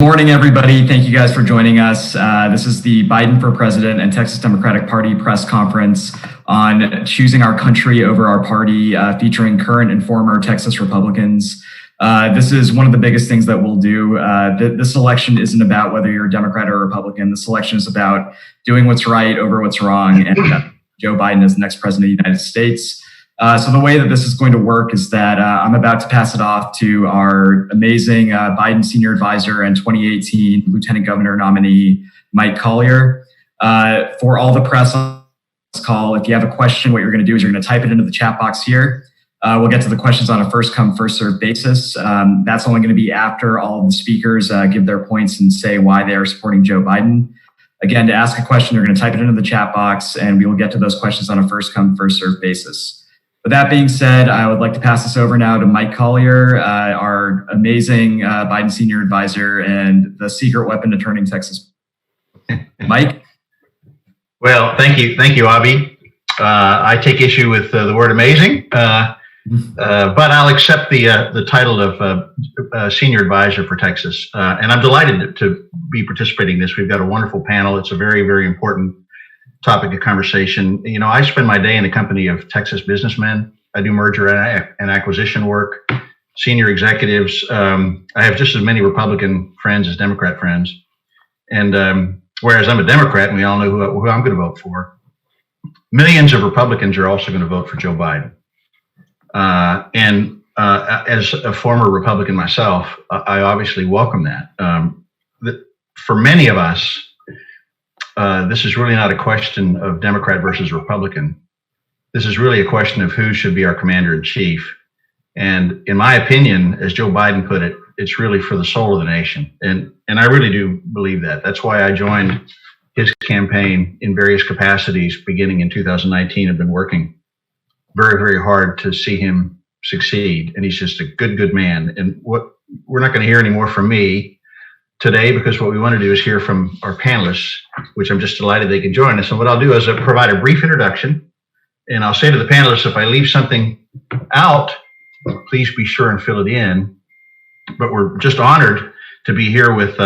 Morning, everybody. Thank you guys for joining us. This is the Biden for President and Texas Democratic Party press conference on choosing our country over our party, featuring current and former Texas Republicans. This is one of the biggest things that we'll do. This election isn't about whether you're a Democrat or a Republican. This election is about doing what's right over what's wrong, and Joe Biden is the next president of the United States. So the way that this is going to work is that I'm about to pass it off to our amazing Biden senior advisor and 2018 lieutenant governor nominee, Mike Collier. For all the press on this call, if you have a question, what you're going to do is you're going to type it into the chat box here. We'll get to the questions on a first come, first served basis. That's only going to be after all of the speakers give their points and say why they are supporting Joe Biden. Again, to ask a question, you're going to type it into the chat box, and we will get to those questions on a first come, first served basis. With that being said, I would like to pass this over now to Mike Collier, our amazing Biden senior advisor and the secret weapon to turning Texas. Mike? Well, thank you, Avi. I take issue with the word amazing, but I'll accept the title of senior advisor for Texas. And I'm delighted to be participating in this. We've got a wonderful panel. It's a very, very important topic of conversation. You know, I spend my day in the company of Texas businessmen. I do merger and acquisition work, senior executives. I have just as many Republican friends as Democrat friends. And whereas I'm a Democrat and we all know who I'm going to vote for, millions of Republicans are also going to vote for Joe Biden. As a former Republican myself, I obviously welcome that. For many of us, this is really not a question of Democrat versus Republican. This is really a question of who should be our commander in chief. And in my opinion, as Joe Biden put it, it's really for the soul of the nation. And I really do believe that. That's why I joined his campaign in various capacities beginning in 2019. I've been working very, very hard to see him succeed. And he's just a good man. And what we're not going to hear any more from me today, because what we want to do is hear from our panelists, which I'm just delighted they can join us. And what I'll do is I'll provide a brief introduction, and I'll say to the panelists, if I leave something out, please be sure and fill it in. But we're just honored to be here with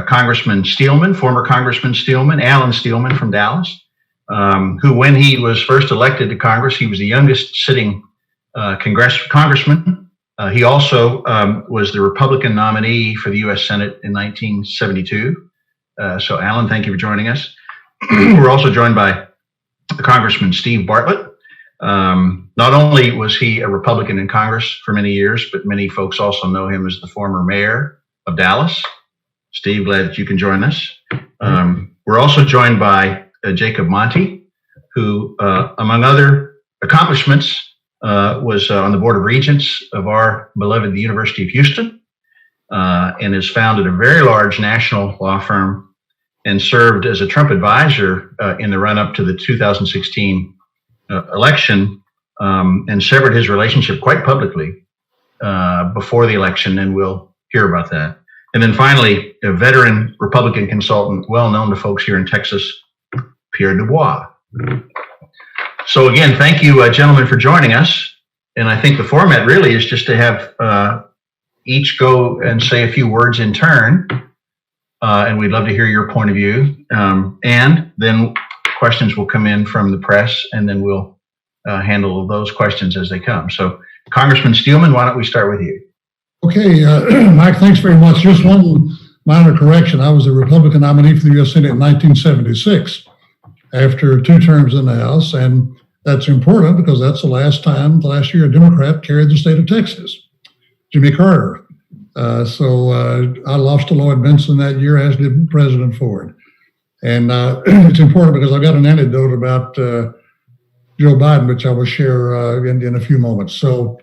Congressman Steelman, former Congressman Steelman, Alan Steelman from Dallas, who when he was first elected to Congress, he was the youngest sitting congressman. He also was the Republican nominee for the U.S. Senate in 1972. So, Alan, thank you for joining us. We're also joined by Congressman Steve Bartlett. Not only was he a Republican in Congress for many years, but many folks also know him as the former mayor of Dallas. Steve, glad that you can join us. We're also joined by Jacob Monty, who, among other accomplishments, was on the Board of Regents of our beloved the University of Houston, and has founded a very large national law firm and served as a Trump advisor in the run-up to the 2016 election, and severed his relationship quite publicly before the election, and we'll hear about that. And then finally, a veteran Republican consultant, well known to folks here in Texas, Pierre Dubois. So again, thank you, gentlemen, for joining us. And I think the format really is just to have each go and say a few words in turn. And we'd love to hear your point of view. And then questions will come in from the press, and then we'll handle those questions as they come. So Congressman Steelman, why don't we start with you? Okay, Mike, thanks very much. Just one minor correction. I was a Republican nominee for the U.S. Senate in 1976. After 2 terms in the House, and that's important because that's the last year a Democrat carried the state of Texas, Jimmy Carter. So I lost to Lloyd Bentsen that year, as did President Ford. And it's important because I've got an anecdote about Joe Biden, which I will share in a few moments. So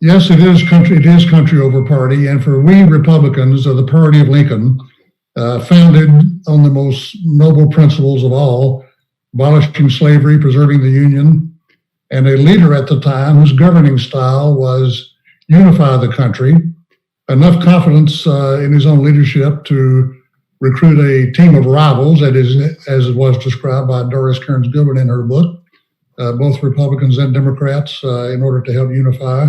yes, it is country over party. And for we Republicans of the party of Lincoln, founded on the most noble principles of all, abolishing slavery, preserving the Union, and a leader at the time whose governing style was unify the country, enough confidence in his own leadership to recruit a team of rivals, that is, as it was described by Doris Kearns Gilbert in her book, both Republicans and Democrats, in order to help unify.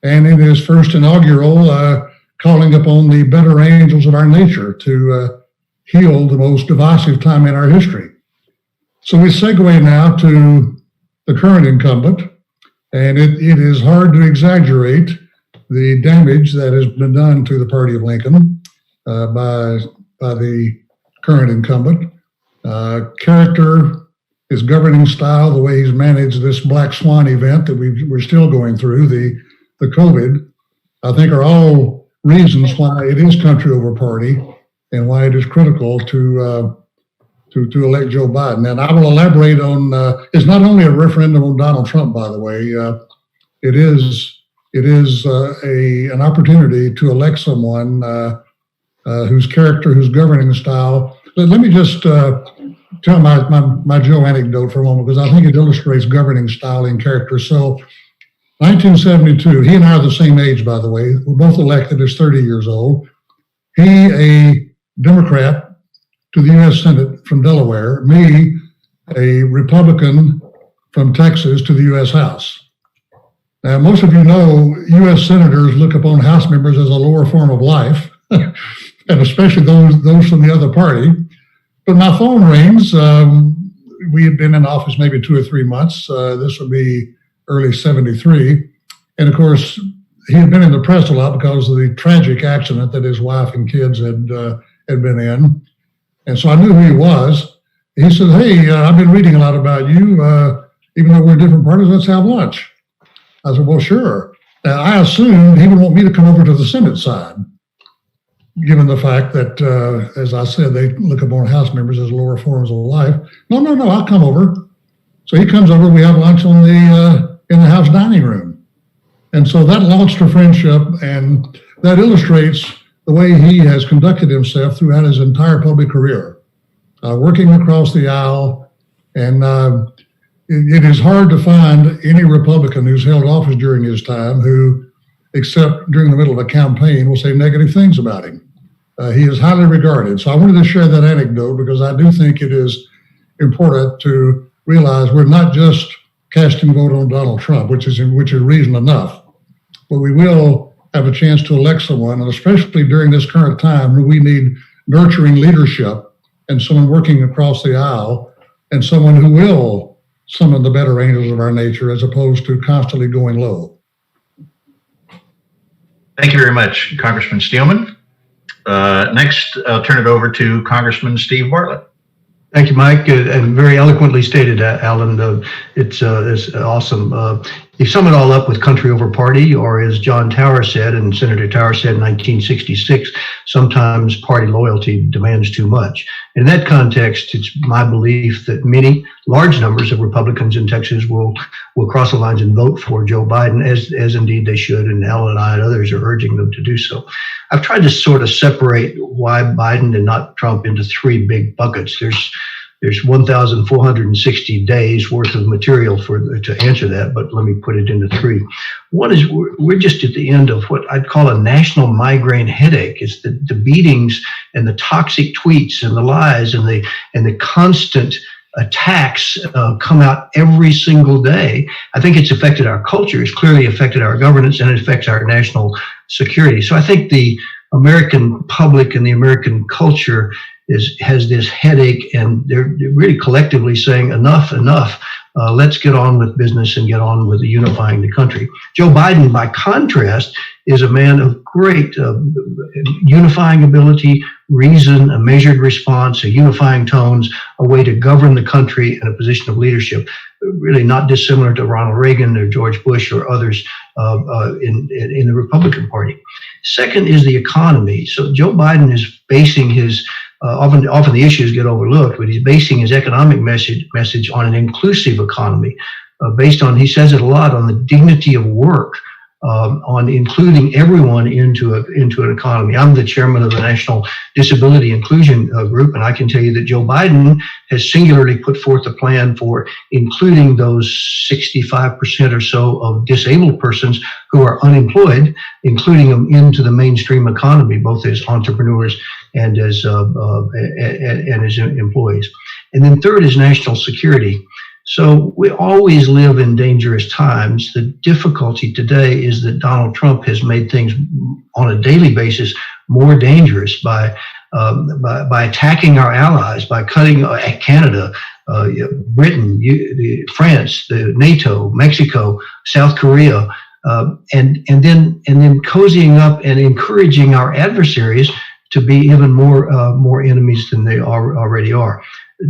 And in his first inaugural calling upon the better angels of our nature to heal the most divisive time in our history. So we segue now to the current incumbent, and it is hard to exaggerate the damage that has been done to the party of Lincoln by the current incumbent. Character, his governing style, the way he's managed this black swan event that we're still going through, the COVID, I think are all reasons why it is country over party and why it is critical to elect Joe Biden. And I will elaborate on, it's not only a referendum on Donald Trump, by the way, it is an opportunity to elect someone whose character, whose governing style. Let me just tell my Joe anecdote for a moment, because I think it illustrates governing style and character. So 1972, he and I are the same age, by the way. We're both elected as 30 years old. He, a Democrat to the U.S. Senate from Delaware, me, a Republican from Texas to the U.S. House. Now, most of you know U.S. senators look upon House members as a lower form of life, and especially those from the other party. But my phone rings. We had been in office maybe 2 or 3 months. This would be early 73. And of course, he had been in the press a lot because of the tragic accident that his wife and kids had been in. And so I knew who he was. He said, "Hey, I've been reading a lot about you. Even though we're different parties, let's have lunch." I said, "Well, sure." Now, I assumed he would want me to come over to the Senate side, given the fact that, as I said, they look upon House members as lower forms of life. No, I'll come over. So he comes over. We have lunch in the House dining room. And so that launched a friendship, and that illustrates the way he has conducted himself throughout his entire public career, working across the aisle. And it is hard to find any Republican who's held office during his time who, except during the middle of a campaign, will say negative things about him. He is highly regarded. So I wanted to share that anecdote because I do think it is important to realize we're not just casting a vote on Donald Trump, which is reason enough, but we will have a chance to elect someone, and especially during this current time, we need nurturing leadership and someone working across the aisle and someone who will summon the better angels of our nature as opposed to constantly going low. Thank you very much, Congressman Steelman. Next, I'll turn it over to Congressman Steve Bartlett. Thank you, Mike, and very eloquently stated, Alan. It's awesome. You sum it all up with country over party, or as John Tower said, and Senator Tower said in 1966, sometimes party loyalty demands too much. In that context, it's my belief that large numbers of Republicans in Texas will cross the lines and vote for Joe Biden, as indeed they should, and Alan and I and others are urging them to do so. I've tried to sort of separate why Biden and not Trump into 3 big buckets. There's 1,460 days worth of material to answer that, but let me put it into 3. One is we're just at the end of what I'd call a national migraine headache. It's the beatings and the toxic tweets and the lies and the constant attacks come out every single day. I think it's affected our culture. It's clearly affected our governance, and it affects our national security. So I think the American public and the American culture has this headache, and they're really collectively saying enough. Let's get on with business and get on with unifying the country. Joe Biden, by contrast, is a man of great unifying ability, reason, a measured response, a unifying tones, a way to govern the country in a position of leadership, really not dissimilar to Ronald Reagan or George Bush or others in the Republican Party. Second is the economy. So Joe Biden is basing his often the issues get overlooked, but he's basing his economic message on an inclusive economy, based on, he says it a lot, on the dignity of work, on including everyone into an economy. I'm the chairman of the National Disability Inclusion Group, and I can tell you that Joe Biden has singularly put forth a plan for including those 65% or so of disabled persons who are unemployed, including them into the mainstream economy, both as entrepreneurs and as employees. And then third is national security. So we always live in dangerous times. The difficulty today is that Donald Trump has made things on a daily basis more dangerous by attacking our allies, by cutting Canada, Britain, France, NATO, Mexico, South Korea, and then cozying up and encouraging our adversaries to be even more enemies than they already are.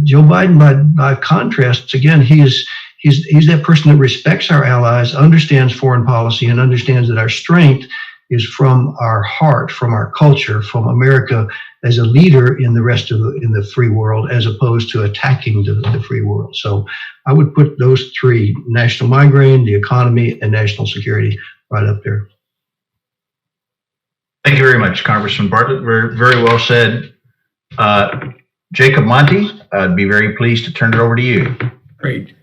Joe Biden, by contrast, again, he's that person that respects our allies, understands foreign policy, and understands that our strength is from our heart, from our culture, from America as a leader in the rest of in the free world, as opposed to attacking the free world. So I would put those three: national migraine, the economy, and national security, right up there. Thank you very much, Congressman Bartlett. Very well said. Jacob Monty, I'd be very pleased to turn it over to you. Great.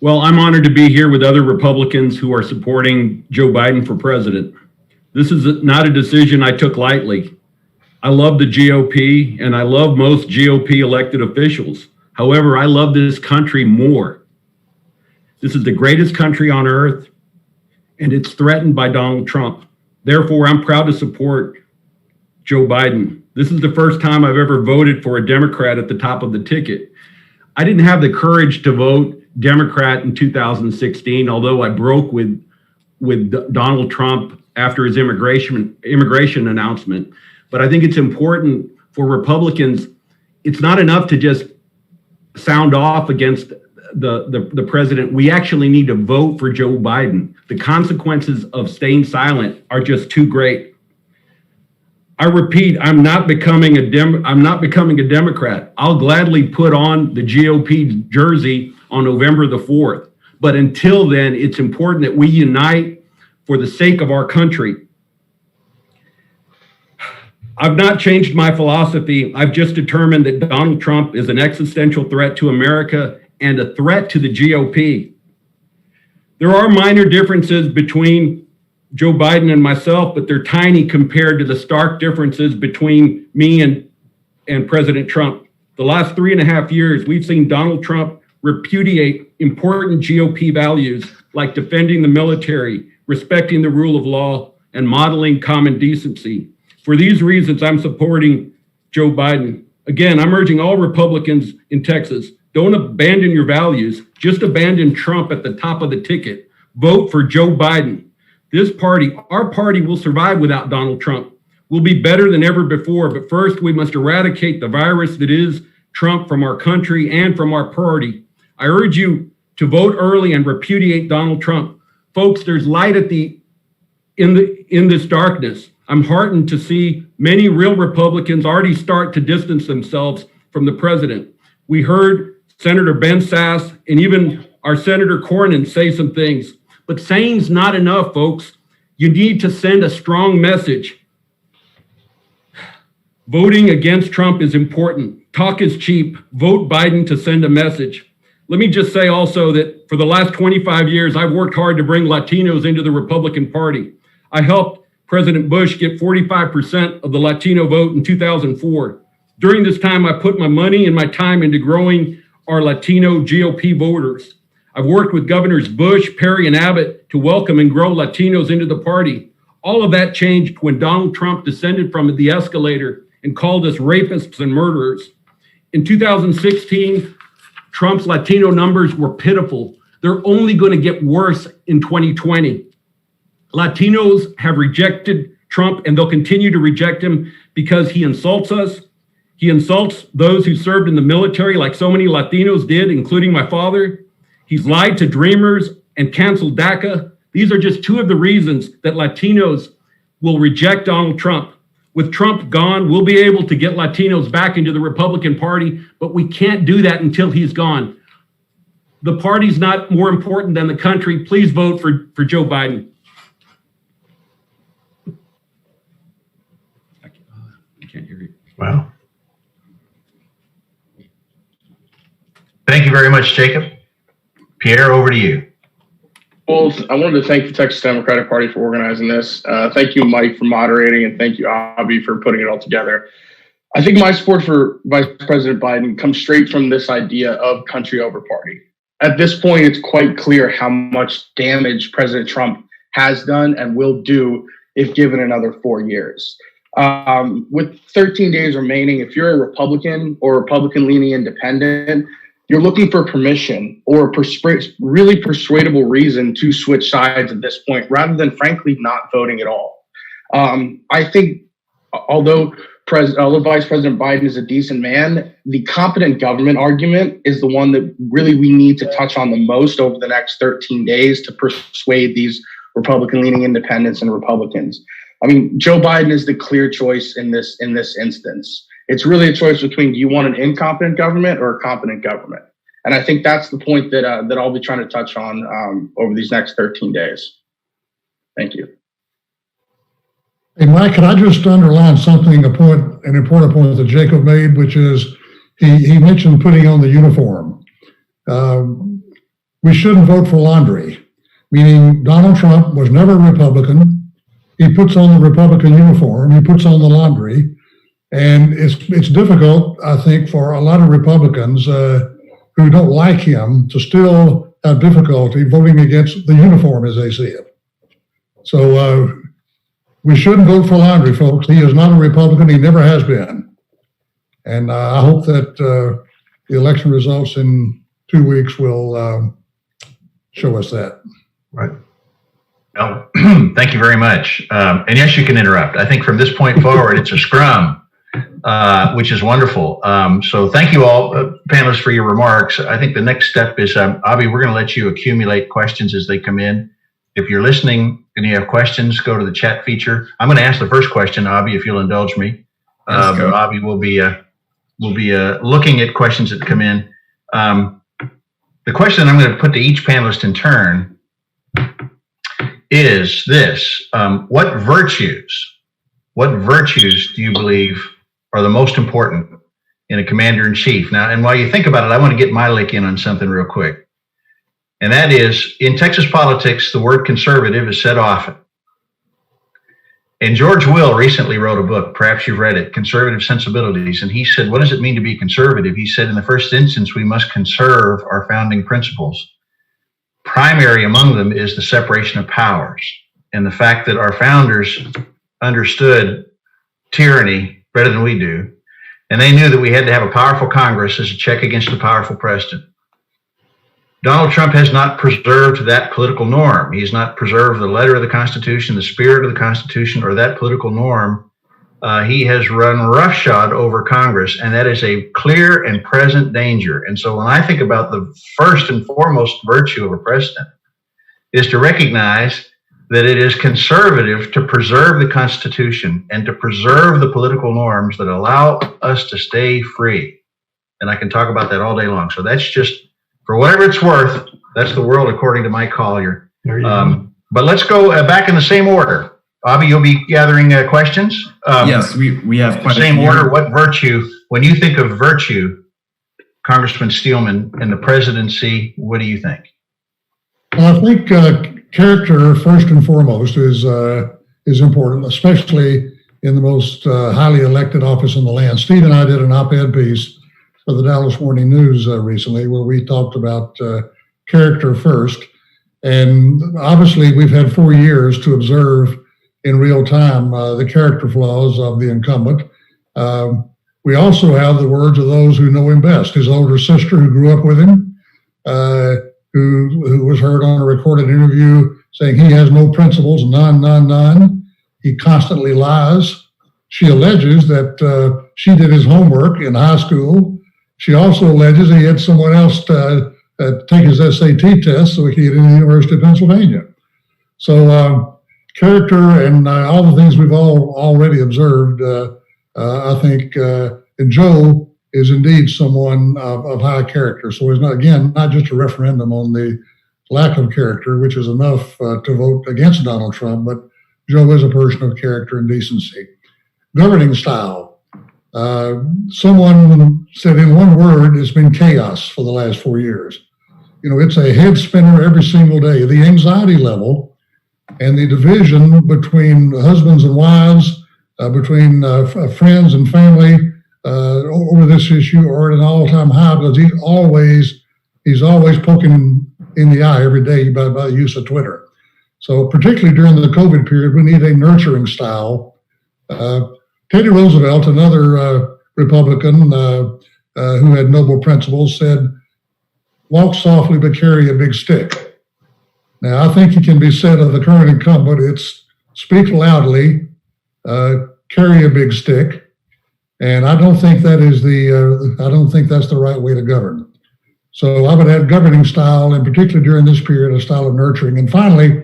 Well, I'm honored to be here with other Republicans who are supporting Joe Biden for president. This is not a decision I took lightly. I love the GOP and I love most GOP elected officials. However, I love this country more. This is the greatest country on earth, and it's threatened by Donald Trump. Therefore, I'm proud to support Joe Biden. This is the first time I've ever voted for a Democrat at the top of the ticket. I didn't have the courage to vote Democrat in 2016, although I broke with Donald Trump after his immigration announcement. But I think it's important for Republicans. It's not enough to just sound off against the president. We actually need to vote for Joe Biden. The consequences of staying silent are just too great. I repeat, I'm not becoming a Democrat. I'll gladly put on the GOP jersey on November the 4th. But until then, it's important that we unite for the sake of our country. I've not changed my philosophy. I've just determined that Donald Trump is an existential threat to America and a threat to the GOP. There are minor differences between Joe Biden and myself, but they're tiny compared to the stark differences between me and President Trump. The last 3.5 years, we've seen Donald Trump repudiate important GOP values like defending the military, respecting the rule of law, and modeling common decency. For these reasons, I'm supporting Joe Biden. Again, I'm urging all Republicans in Texas, don't abandon your values, just abandon Trump at the top of the ticket. Vote for Joe Biden. This party, our party, will survive without Donald Trump. We'll be better than ever before, but first we must eradicate the virus that is Trump from our country and from our party. I urge you to vote early and repudiate Donald Trump. Folks, there's light at in this darkness. I'm heartened to see many real Republicans already start to distance themselves from the president. We heard Senator Ben Sasse and even our Senator Cornyn say some things. But saying's not enough, folks. You need to send a strong message. Voting against Trump is important. Talk is cheap. Vote Biden to send a message. Let me just say also that for the last 25 years, I've worked hard to bring Latinos into the Republican Party. I helped President Bush get 45% of the Latino vote in 2004. During this time, I put my money and my time into growing our Latino GOP voters. I've worked with Governors Bush, Perry, and Abbott to welcome and grow Latinos into the party. All of that changed when Donald Trump descended from the escalator and called us rapists and murderers. In 2016, Trump's Latino numbers were pitiful. They're only going to get worse in 2020. Latinos have rejected Trump, and they'll continue to reject him because he insults us. He insults those who served in the military, like so many Latinos did, including my father. He's lied to dreamers and canceled DACA. These are just two of the reasons that Latinos will reject Donald Trump. With Trump gone, we'll be able to get Latinos back into the Republican Party, but we can't do that until he's gone. The party's not more important than the country. Please vote for Joe Biden. I can't hear you. Wow. Thank you very much, Jacob. Pierre, over to you. Well, I wanted to thank the Texas Democratic Party for organizing this. Thank you, Mike, for moderating, and thank you, Abby, for putting it all together. I think my support for Vice President Biden comes straight from this idea of country over party. At this point, it's quite clear how much damage President Trump has done and will do if given another 4 years. With 13 days remaining, if you're a Republican or Republican-leaning independent, you're looking for permission or really persuadable reason to switch sides at this point, rather than frankly not voting at all. I think although Vice President Biden is a decent man, the competent government argument is the one that really we need to touch on the most over the next 13 days to persuade these Republican-leaning independents and Republicans. I mean, Joe Biden is the clear choice in this instance. It's really a choice between, do you want an incompetent government or a competent government? And I think that's the point that I'll be trying to touch on over these next 13 days. Thank you. Hey, Mike, could I just underline something, an important point that Jacob made, which is he mentioned putting on the uniform. We shouldn't vote for laundry, meaning Donald Trump was never a Republican. He puts on the Republican uniform, he puts on the laundry, and it's difficult, I think, for a lot of Republicans who don't like him to still have difficulty voting against the uniform, as they see it. So we shouldn't vote for laundry, folks. He is not a Republican. He never has been. And I hope that the election results in 2 weeks will show us that. Right. Well, thank you very much. And yes, you can interrupt. I think from this point forward, it's a scrum, which is wonderful. So thank you all, panelists, for your remarks. I think the next step is, Avi, we're going to let you accumulate questions as they come in. If you're listening and you have questions, go to the chat feature. I'm going to ask the first question, Avi, if you'll indulge me. Avi will be looking at questions that come in. The question I'm going to put to each panelist in turn is this: what virtues do you believe are the most important in a commander-in-chief? Now, and while you think about it, I want to get my lick in on something real quick. And that is, in Texas politics, the word conservative is said often. And George Will recently wrote a book, perhaps you've read it, Conservative Sensibilities. And he said, what does it mean to be conservative? He said, in the first instance, we must conserve our founding principles. Primary among them is the separation of powers and the fact that our founders understood tyranny better than we do. And they knew that we had to have a powerful Congress as a check against a powerful president. Donald Trump has not preserved that political norm. He's not preserved the letter of the Constitution, the spirit of the Constitution, or that political norm. He has run roughshod over Congress, and that is a clear and present danger. And so when I think about the first and foremost virtue of a president is to recognize that it is conservative to preserve the Constitution and to preserve the political norms that allow us to stay free. And I can talk about that all day long. So that's just, for whatever it's worth, that's the world according to Mike Collier. But let's go back in the same order. Avi, you'll be gathering questions. Yes, we have quite same order. What virtue, when you think of virtue, Congressman Steelman, in the presidency, what do you think? Well, I think character, first and foremost, is important, especially in the most highly elected office in the land. Steve and I did an op-ed piece for the Dallas Morning News recently, where we talked about character first. And obviously, we've had 4 years to observe in real time the character flaws of the incumbent. We also have the words of those who know him best. His older sister, who grew up with him, who was heard on a recorded interview saying he has no principles, none. He constantly lies. She alleges that she did his homework in high school. She also alleges he had someone else take his SAT test so he could get into the University of Pennsylvania. So character and all the things we've all already observed, I think, and Joe is indeed someone of high character. So it's not just a referendum on the lack of character, which is enough to vote against Donald Trump, but Joe is a person of character and decency. Governing style. Someone said in one word, it's been chaos for the last 4 years. You know, it's a head spinner every single day. The anxiety level and the division between husbands and wives, between friends and family, over this issue are at an all-time high because he's always poking in the eye every day by the use of Twitter. So particularly during the COVID period, we need a nurturing style. Teddy Roosevelt, another Republican who had noble principles, said, "Walk softly but carry a big stick." Now, I think it can be said of the current incumbent, it's speak loudly, carry a big stick. And I don't think that is I don't think that's the right way to govern. So I would add governing style, and particularly during this period, a style of nurturing. And finally,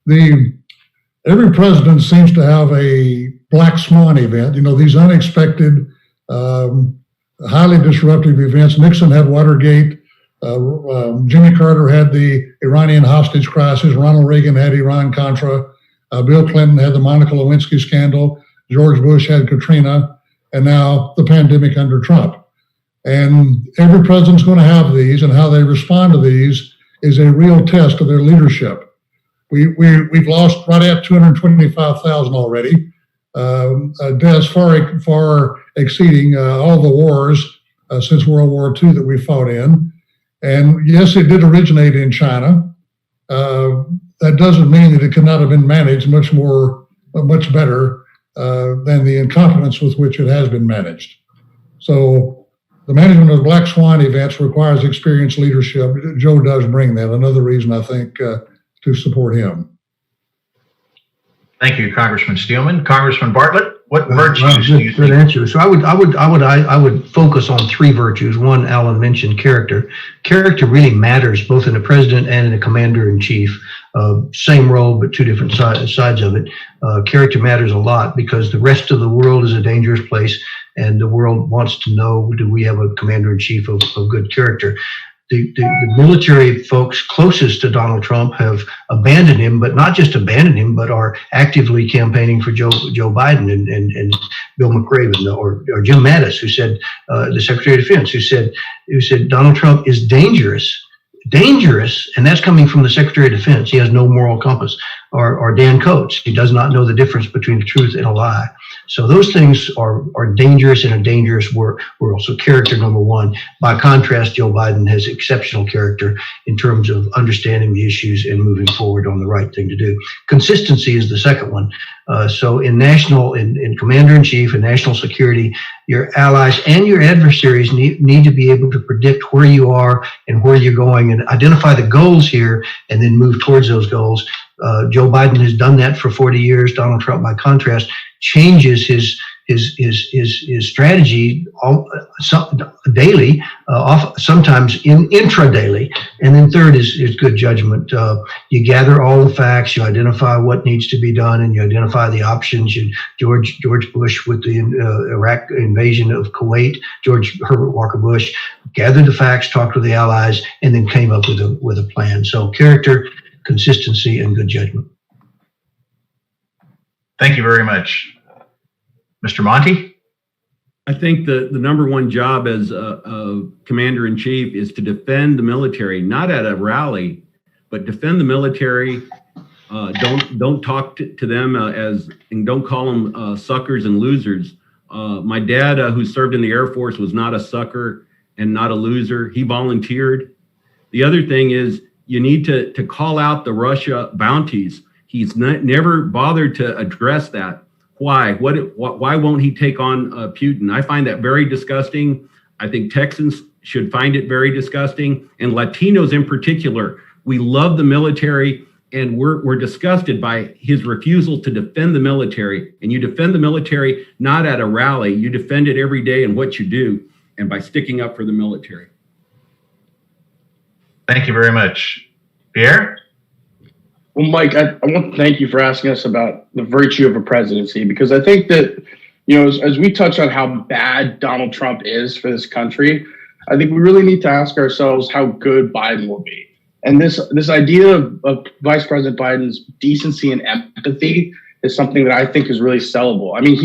every president seems to have a black swan event. You know, these unexpected, highly disruptive events. Nixon had Watergate. Jimmy Carter had the Iranian hostage crisis. Ronald Reagan had Iran-Contra. Bill Clinton had the Monica Lewinsky scandal. George Bush had Katrina. And now the pandemic under Trump. And every president's going to have these, and how they respond to these is a real test of their leadership. We've lost right at 225,000 already, deaths far exceeding all the wars since World War II that we fought in. And yes, it did originate in China. That doesn't mean that it could not have been managed much better than the incompetence with which it has been managed. So the management of black swan events requires experienced leadership. Joe does bring that. Another reason I think to support him. Thank you, Congressman Steelman. Congressman Bartlett, what virtues do you Good think? answer. So I would focus on three virtues. One, Alan mentioned character. Character really matters both in a president and in a commander in chief. Same role, but two different sides of it. Character matters a lot because the rest of the world is a dangerous place, and the world wants to know, do we have a commander in chief of good character? The military folks closest to Donald Trump have abandoned him, but not just abandoned him, but are actively campaigning for Joe Biden and Bill McRaven or Jim Mattis, who said, the Secretary of Defense, who said Donald Trump is dangerous, and that's coming from the Secretary of Defense. He has no moral compass. Or Dan Coates, he does not know the difference between the truth and a lie. So those things are dangerous in a dangerous world. So character, number one. By contrast, Joe Biden has exceptional character in terms of understanding the issues and moving forward on the right thing to do. Consistency is the second one. So in commander-in-chief and national security, your allies and your adversaries need to be able to predict where you are and where you're going and identify the goals here and then move towards those goals. Joe Biden has done that for 40 years. Donald Trump, by contrast, changes his strategy daily, sometimes intra-daily. And then third is good judgment. You gather all the facts, you identify what needs to be done, and you identify the options. George Bush with the Iraq invasion of Kuwait, George Herbert Walker Bush gathered the facts, talked to the allies, and then came up with a plan. So character, consistency, and good judgment. Thank you very much. Mr. Monty? I think the number one job as a commander-in-chief is to defend the military, not at a rally, but defend the military. Don't talk to them and don't call them suckers and losers. My dad, who served in the Air Force, was not a sucker and not a loser. He volunteered. The other thing is you need to call out the Russia bounties. He's never bothered to address that. Why? Why won't he take on Putin? I find that very disgusting. I think Texans should find it very disgusting, and Latinos in particular. We love the military, and we're disgusted by his refusal to defend the military. And you defend the military not at a rally. You defend it every day in what you do, and by sticking up for the military. Thank you very much. Pierre? Well, Mike, I want to thank you for asking us about the virtue of a presidency, because I think that, as we touch on how bad Donald Trump is for this country, I think we really need to ask ourselves how good Biden will be. And this idea of Vice President Biden's decency and empathy is something that I think is really sellable. I mean,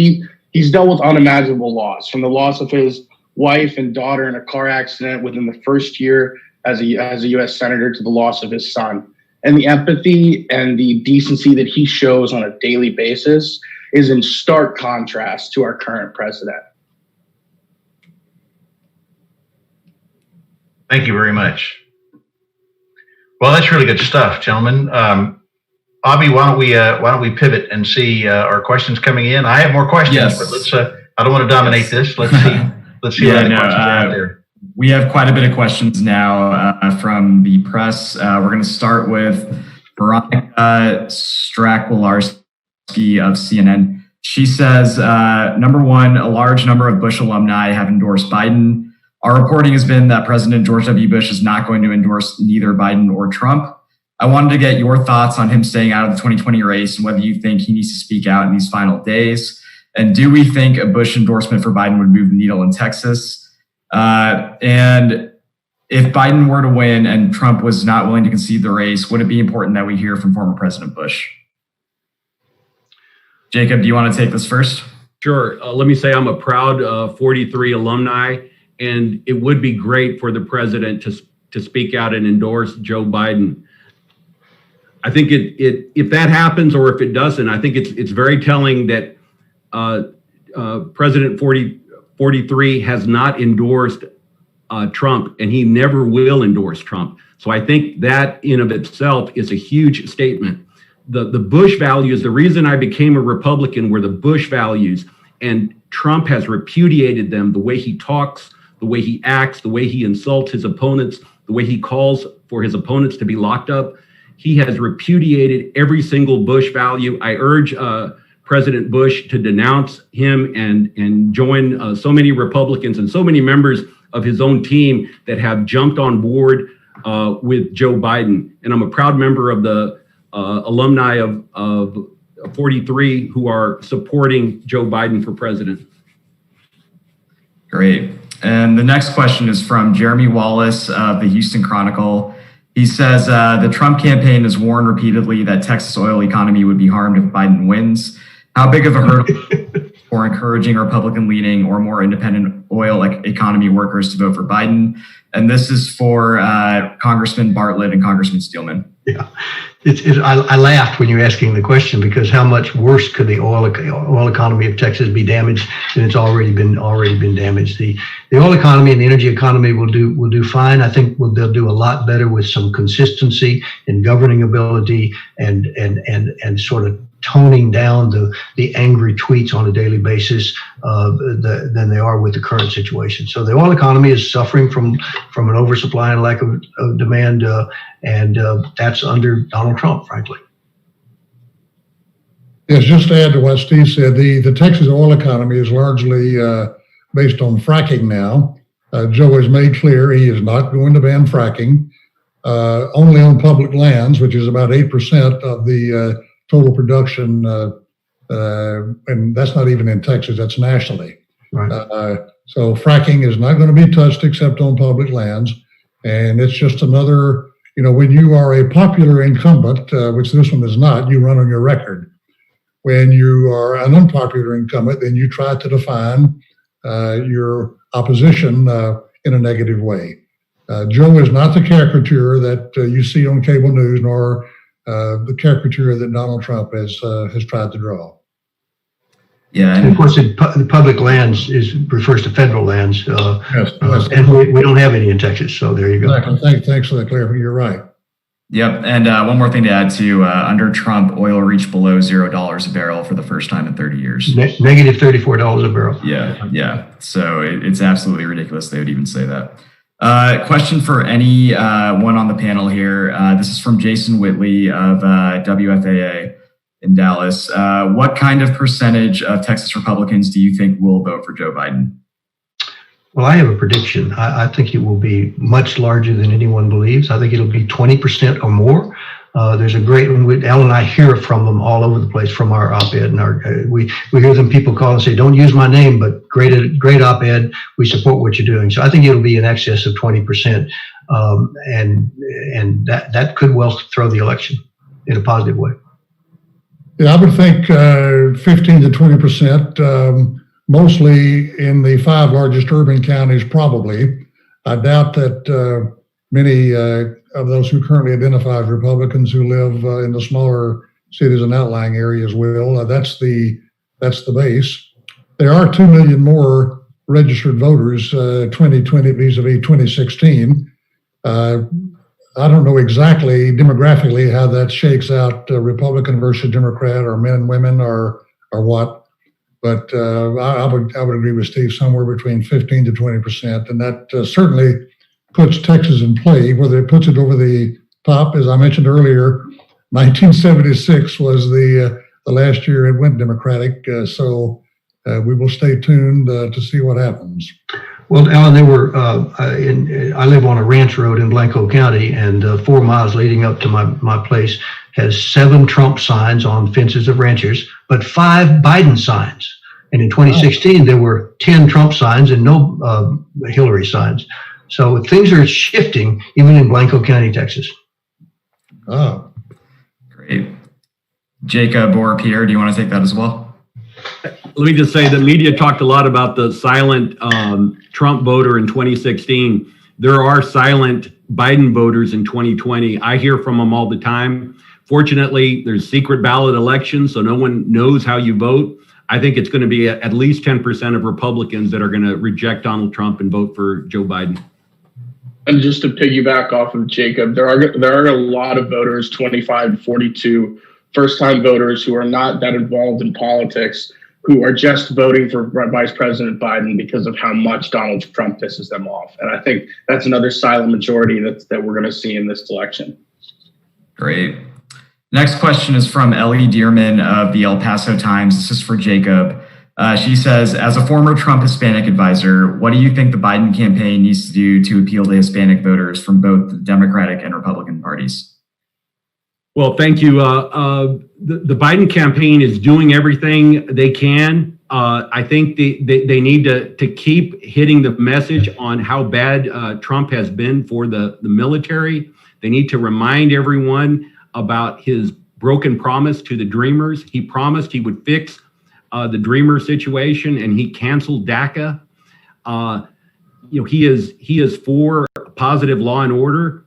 he's dealt with unimaginable loss, from the loss of his wife and daughter in a car accident within the first year as a U.S. Senator to the loss of his son. And the empathy and the decency that he shows on a daily basis is in stark contrast to our current president. Thank you very much. Well, that's really good stuff, gentlemen. Abby, why don't we pivot and see our questions coming in? I have more questions, Yes. but let's. I don't want to dominate this. Let's see. Let's see what the questions are out there. We have quite a bit of questions now from the press. We're going to start with Veronica Strakwilarski of CNN. She says, number one, a large number of Bush alumni have endorsed Biden. Our reporting has been that President George W. Bush is not going to endorse neither Biden or Trump. I wanted to get your thoughts on him staying out of the 2020 race and whether you think he needs to speak out in these final days. And do we think a Bush endorsement for Biden would move the needle in Texas? And if Biden were to win and Trump was not willing to concede the race, would it be important that we hear from former President Bush? Jacob, do you want to take this first? Sure. Let me say I'm a proud 43 alumni, and it would be great for the president to speak out and endorse Joe Biden. I think if that happens, or if it doesn't, I think it's very telling that President 43 has not endorsed Trump, and he never will endorse Trump. So I think that in of itself is a huge statement. The Bush values, the reason I became a Republican were the Bush values, and Trump has repudiated them. The way he talks, the way he acts, the way he insults his opponents, the way he calls for his opponents to be locked up. He has repudiated every single Bush value. I urge President Bush to denounce him and join so many Republicans and so many members of his own team that have jumped on board with Joe Biden. And I'm a proud member of the alumni of 43 who are supporting Joe Biden for president. Great. And the next question is from Jeremy Wallace of the Houston Chronicle. He says, the Trump campaign has warned repeatedly that Texas oil economy would be harmed if Biden wins. How big of a hurdle for encouraging Republican-leaning or more independent oil economy workers to vote for Biden? And this is for Congressman Bartlett and Congressman Steelman. Yeah, I laughed when you were asking the question, because how much worse could the oil economy of Texas be damaged than it's already been damaged? The oil economy and the energy economy will do fine. I think they'll do a lot better with some consistency and governing ability and sort of toning down the angry tweets on a daily basis than they are with the current situation. So the oil economy is suffering from an oversupply and lack of demand, and that's under Donald Trump, frankly. Yes, just to add to what Steve said, the Texas oil economy is largely based on fracking now. Joe has made clear he is not going to ban fracking, only on public lands, which is about 8% of the total production, and that's not even in Texas, that's nationally. Right. So fracking is not going to be touched except on public lands, and it's just another, when you are a popular incumbent, which this one is not, you run on your record. When you are an unpopular incumbent, then you try to define your opposition in a negative way. Joe is not the caricature that you see on cable news, nor the caricature that Donald Trump has tried to draw. Yeah, and of course, the public lands refers to federal lands, Yes. And we don't have any in Texas. So there you go. Exactly. Thanks for that clarification. You're right. Yep. And one more thing to add to, under Trump, oil reached below $0 a barrel for the first time in 30 years. Negative $34 a barrel. Yeah. So it's absolutely ridiculous they would even say that. Question for any one on the panel here. This is from Jason Whitley of WFAA in Dallas. What kind of percentage of Texas Republicans do you think will vote for Joe Biden? Well, I have a prediction. I think it will be much larger than anyone believes. I think it'll be 20% or more. There's a great one. Alan and I hear from them all over the place from our op-ed, and we hear them. People call and say, "Don't use my name, but great op-ed. We support what you're doing." So I think it'll be in excess of 20%, and that could well throw the election in a positive way. Yeah, I would think 15 to 20%. Mostly in the 5 largest urban counties, probably. I doubt that many of those who currently identify as Republicans who live in the smaller cities and outlying areas will. That's the base. There are 2 million more registered voters 2020 vis-a-vis 2016. I don't know exactly demographically how that shakes out, Republican versus Democrat, or men and women, or what. But I would agree with Steve, somewhere between 15 to 20%, and that certainly puts Texas in play. Whether it puts it over the top, as I mentioned earlier, 1976 was the last year it went Democratic. So we will stay tuned to see what happens. Well, Alan, there were, I live on a ranch road in Blanco County, and 4 miles leading up to my place has 7 Trump signs on fences of ranchers, but 5 Biden signs. And in 2016, there were 10 Trump signs and no Hillary signs. So things are shifting even in Blanco County, Texas. Oh, great. Jacob or Pierre, do you want to take that as well? Let me just say the media talked a lot about the silent Trump voter in 2016. There are silent Biden voters in 2020. I hear from them all the time. Fortunately, there's secret ballot elections, so no one knows how you vote. I think it's going to be at least 10% of Republicans that are going to reject Donald Trump and vote for Joe Biden. And just to piggyback off of Jacob, there are a lot of voters, 25 to 42, first-time voters who are not that involved in politics, who are just voting for Vice President Biden because of how much Donald Trump pisses them off. And I think that's another silent majority that we're going to see in this election. Great. Next question is from Ellie Dearman of the El Paso Times. This is for Jacob. She says, as a former Trump Hispanic advisor, what do you think the Biden campaign needs to do to appeal to Hispanic voters from both the Democratic and Republican parties? Well, thank you. The Biden campaign is doing everything they can. I think they need to keep hitting the message on how bad Trump has been for the military. They need to remind everyone about his broken promise to the Dreamers. He promised he would fix the Dreamer situation, and he canceled DACA. He is for positive law and order.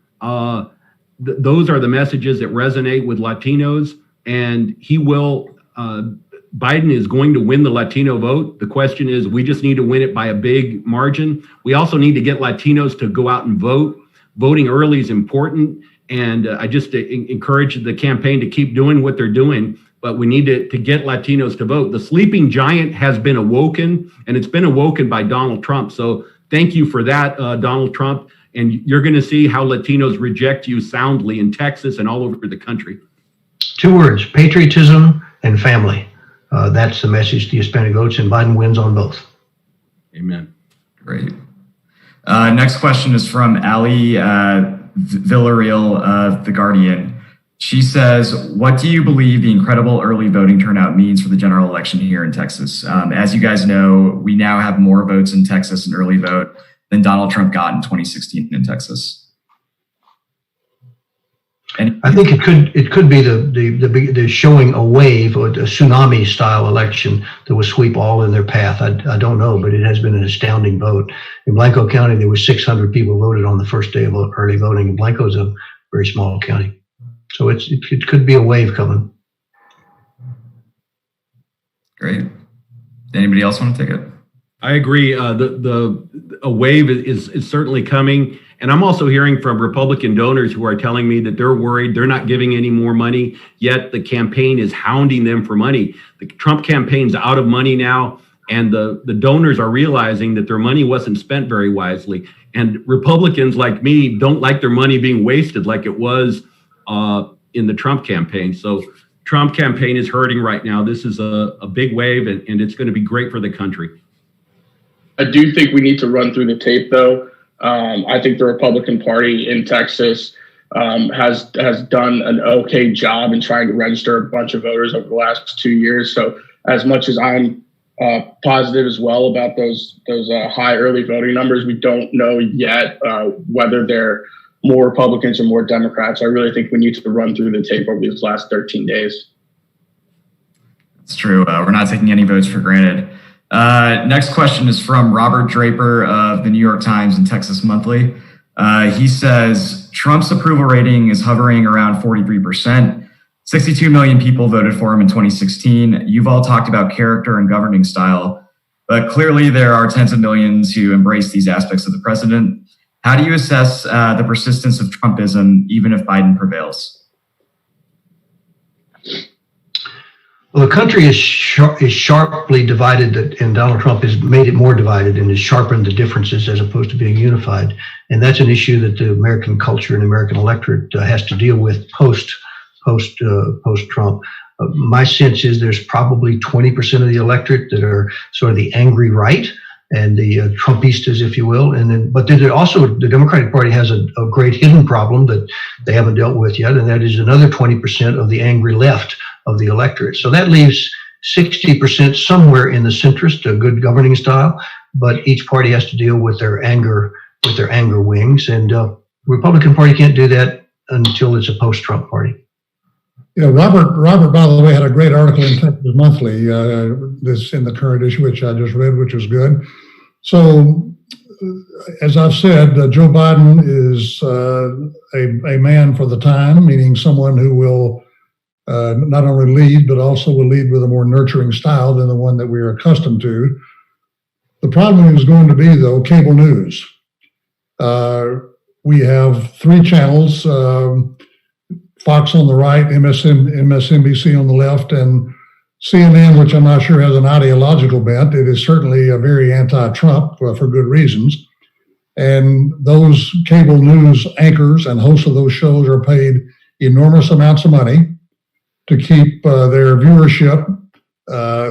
Those are the messages that resonate with Latinos, and he will. Biden is going to win the Latino vote. The question is, we just need to win it by a big margin. We also need to get Latinos to go out and vote. Voting early is important, and I just encourage the campaign to keep doing what they're doing. But we need to get Latinos to vote. The sleeping giant has been awoken, and it's been awoken by Donald Trump. So thank you for that, Donald Trump. And you're going to see how Latinos reject you soundly in Texas and all over the country. 2 words: patriotism and family. That's the message to Hispanic votes, and Biden wins on both. Amen. Great. Next question is from Ali Villarreal of The Guardian. She says, what do you believe the incredible early voting turnout means for the general election here in Texas? As you guys know, we now have more votes in Texas in early vote than Donald Trump got in 2016 in Texas. And I think it could be the showing a wave or a tsunami style election that will sweep all in their path. I don't know, but it has been an astounding vote. In Blanco County, there were 600 people voted on the first day of early voting. And Blanco's a very small county. So it could be a wave coming. Great. Anybody else want to take it? I agree. A wave is certainly coming. And I'm also hearing from Republican donors who are telling me that they're worried they're not giving any more money, yet the campaign is hounding them for money. The Trump campaign's out of money now, and the donors are realizing that their money wasn't spent very wisely. And Republicans like me don't like their money being wasted like it was in the Trump campaign. So Trump campaign is hurting right now. This is a big wave, and it's going to be great for the country. I do think we need to run through the tape, though. I think the Republican Party in Texas has done an okay job in trying to register a bunch of voters over the last 2 years. So as much as I'm positive as well about those high early voting numbers, we don't know yet whether they're more Republicans or more Democrats. I really think we need to run through the tape over these last 13 days. It's true. We're not taking any votes for granted. Next question is from Robert Draper of the New York Times and Texas Monthly. He says, Trump's approval rating is hovering around 43%. 62 million people voted for him in 2016. You've all talked about character and governing style, but clearly there are tens of millions who embrace these aspects of the president. How do you assess the persistence of Trumpism even if Biden prevails? Well, the country is sharply divided, and Donald Trump has made it more divided and has sharpened the differences as opposed to being unified. And that's an issue that the American culture and American electorate has to deal with post Trump. My sense is there's probably 20% of the electorate that are sort of the angry right and the Trumpistas, if you will. But then also the Democratic Party has a great hidden problem that they haven't dealt with yet, and that is another 20% of the angry left of the electorate. So that leaves 60% somewhere in the centrist, a good governing style, but each party has to deal with their anger wings. And Republican Party can't do that until it's a post-Trump party. Yeah, Robert, by the way, had a great article in Texas Monthly, this in the current issue, which I just read, which was good. So, as I've said, Joe Biden is a man for the time, meaning someone who will not only lead, but also will lead with a more nurturing style than the one that we are accustomed to. The problem is going to be, though, cable news. We have three channels, Fox on the right, MSNBC on the left, and CNN, which I'm not sure has an ideological bent. It is certainly a very anti-Trump for good reasons. And those cable news anchors and hosts of those shows are paid enormous amounts of money to keep their viewership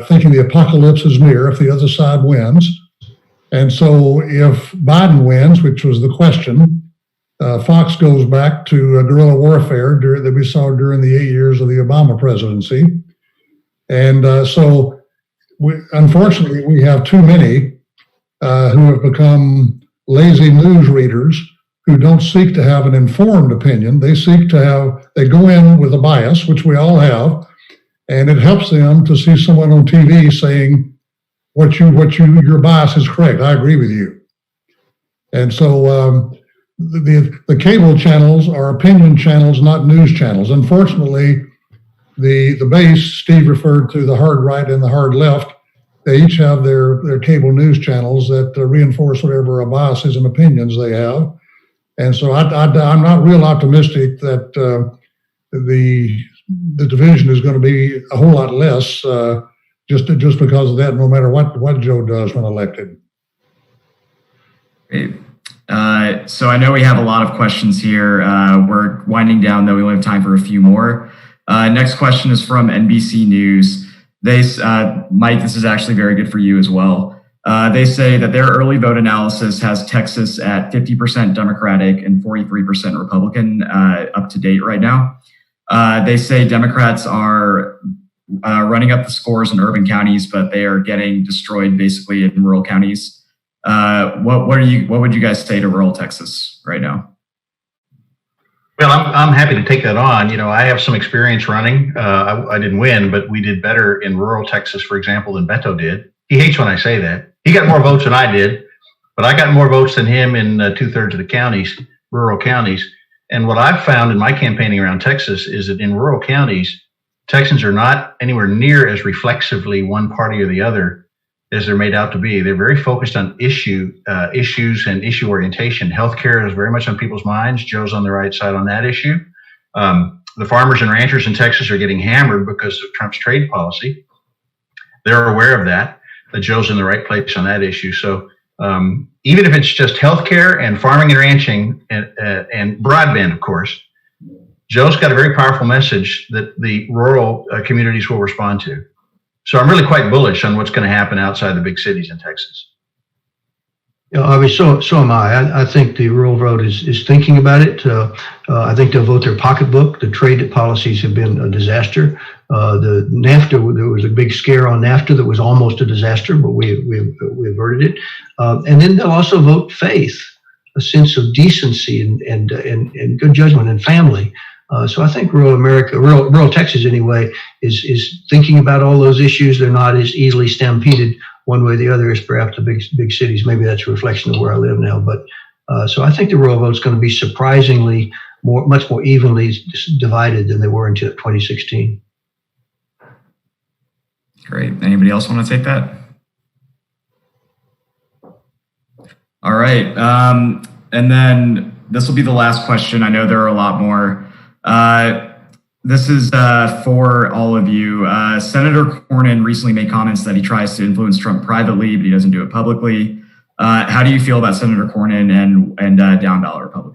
thinking the apocalypse is near if the other side wins. And so if Biden wins, which was the question, Fox goes back to guerrilla warfare that we saw during the 8 years of the Obama presidency. And unfortunately, we have too many who have become lazy news readers who don't seek to have an informed opinion. They go in with a bias, which we all have, and it helps them to see someone on TV saying your bias is correct. I agree with you. And so the cable channels are opinion channels, not news channels. Unfortunately, the base, Steve referred to the hard right and the hard left, they each have their cable news channels that reinforce whatever biases and opinions they have. And so I'm not real optimistic that the division is going to be a whole lot less just because of that, no matter what Joe does when elected. Great. So I know we have a lot of questions here. We're winding down, though. We only have time for a few more. Next question is from NBC News. Mike, this is actually very good for you as well. They say that their early vote analysis has Texas at 50% Democratic and 43% Republican up to date right now. They say Democrats are running up the scores in urban counties, but they are getting destroyed basically in rural counties. What would you guys say to rural Texas right now? Well, I'm happy to take that on. You know, I have some experience running. I didn't win, but we did better in rural Texas, for example, than Beto did. He hates when I say that. He got more votes than I did, but I got more votes than him in 2/3 of the counties, rural counties. And what I've found in my campaigning around Texas is that in rural counties, Texans are not anywhere near as reflexively one party or the other as they're made out to be. They're very focused on issues and issue orientation. Healthcare is very much on people's minds. Joe's on the right side on that issue. The farmers and ranchers in Texas are getting hammered because of Trump's trade policy. They're aware of that Joe's in the right place on that issue. So even if it's just healthcare and farming and ranching and broadband, of course, Joe's got a very powerful message that the rural communities will respond to. So I'm really quite bullish on what's going to happen outside the big cities in Texas. Yeah, I mean, so am I. I think the rural vote is thinking about it. I think they'll vote their pocketbook. The trade policies have been a disaster. The NAFTA, there was a big scare on NAFTA that was almost a disaster, but we averted it. And then they'll also vote faith, a sense of decency and good judgment and family. So I think rural Texas anyway, is thinking about all those issues. They're not as easily stampeded one way or the other as perhaps the big cities. Maybe that's a reflection of where I live now. But so I think the rural vote is going to be surprisingly much more evenly divided than they were in 2016. Great. Anybody else want to take that? All right. And then this will be the last question. I know there are a lot more. This is for all of you. Senator Cornyn recently made comments that he tries to influence Trump privately, but he doesn't do it publicly. How do you feel about Senator Cornyn and down ballot Republicans?